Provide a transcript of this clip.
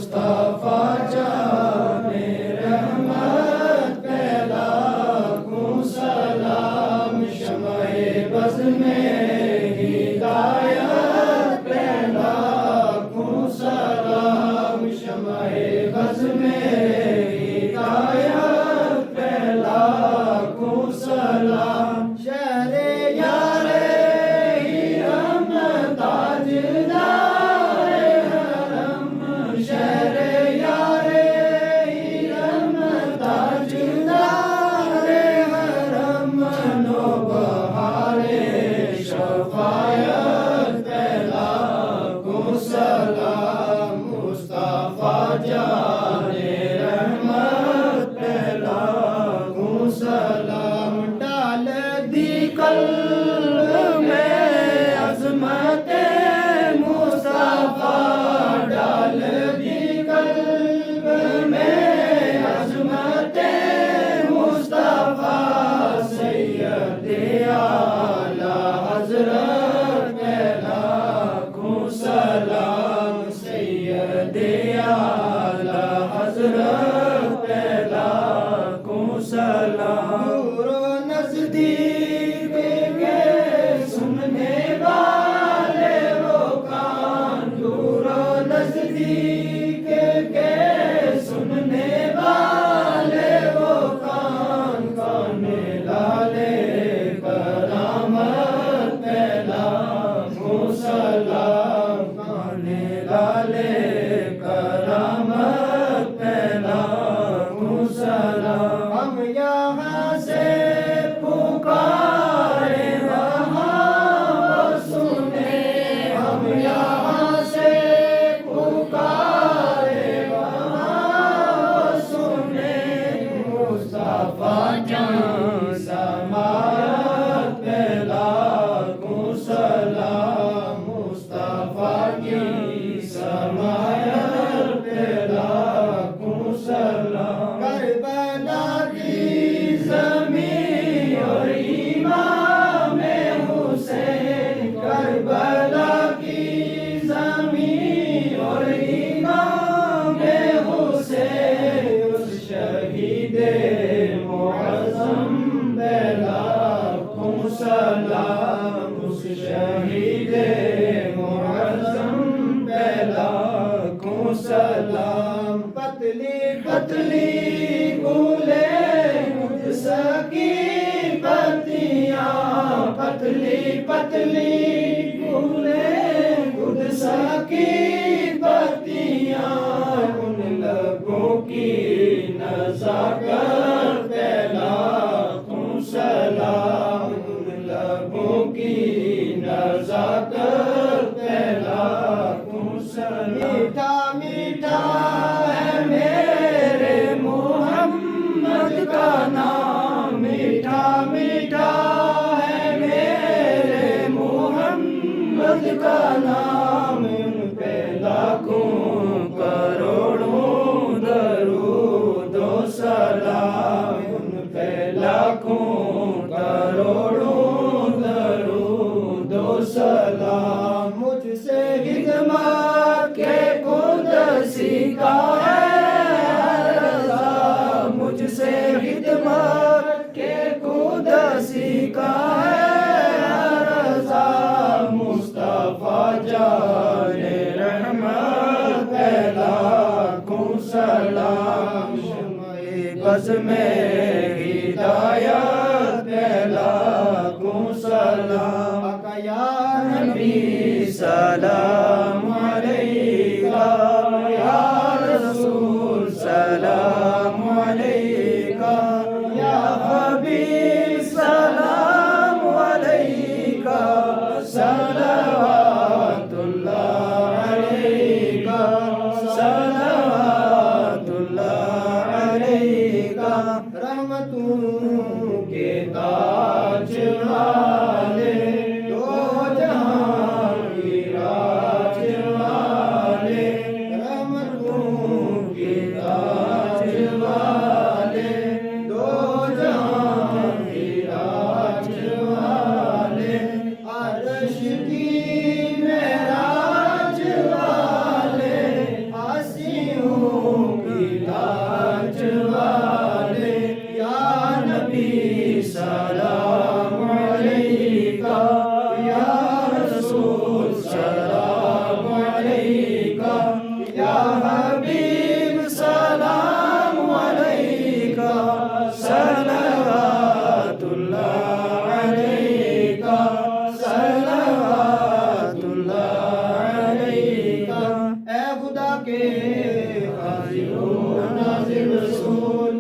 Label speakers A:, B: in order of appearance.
A: مصطفیٰ جان رحمت پہ لاکھوں سلام، شمع بز میں ہدایت پہ لاکھوں سلام، شمع بز میں ہدایت پہ لاکھوں سلام، شہر یار ہرم تاجدار حرم، شہر یار ہرم تاجدار حرم، نوبہار شفاعت پہ لاکھوں سلام، مصطفیٰ جان رحمت پہ لاکھوں سلام، ڈال دی قلب میں عظمت مصطفیٰ، ڈال دی قلب میں عظمت مصطفیٰ، سید اعلیٰ حضرت پہ لاکھوں سلام، سید اعلیٰ حضرت پہ لاکھوں سلام، دور و نزدیک کے سننے والے وہ کان، دور و نزدیک کے سننے والے وہ کان، کان لالے کرامت پہ لاکھوں سلام، کان لالے کرامت پہ لاکھوں سلام، ہم یہاں سے پکارے وہاں وہ سنے، ہم یہاں سے پکارے وہاں وہ سنے، مصطفیٰ جان سماعت پہ لاکھوں سلام، مصطفیٰ کی سماعت پہ لاکھوں سلام، کربلا کی زمین اور امام حسین، کربلا کی زمین اور امام حسین، اس شہید معظم پہ لاکھوں سلام، اس شہید معظم پہ لاکھوں سلام، پتلی پتلی گولے مجھ سکی پتیاں، پتلی پتلی گولے مجھ سکی پتیاں، ان لبوں کی نزاکت پہ لاکھوں سلام، ان لبوں کی نزاکت پہ لاکھوں سلام، میٹھا میٹھا ہے میرے محمد کا نام، میٹھا میٹھا ہے میرے محمد کا نام، ان پہ لاکھوں کروڑوں درود و سلام، ان پہ لاکھوں کروڑوں درود و سلام، مجھ سے خدمت کے قدسی کا ہے رضا، مجھ سے خدمت کے قدسی کا ہے رضا، مصطفیٰ جان رحمت پہ لاکھوں سلام، شمع بز میں ہدایت پہ لاکھوں سلام، آقا یا نبی سلام علیکہ، یا رسول سلام علیکہ، یا حبیب سلام علیکہ، صلوات اللہ علیکہ، صلوات اللہ علیکہ، رحمتوں کے تاج والے، دو جہاں کی راج والے، رحمتوں کے تاج والے، دو جہاں کی راج والے، عرش کی معراج والے، آسیوں کے حاضر و ناظر رسول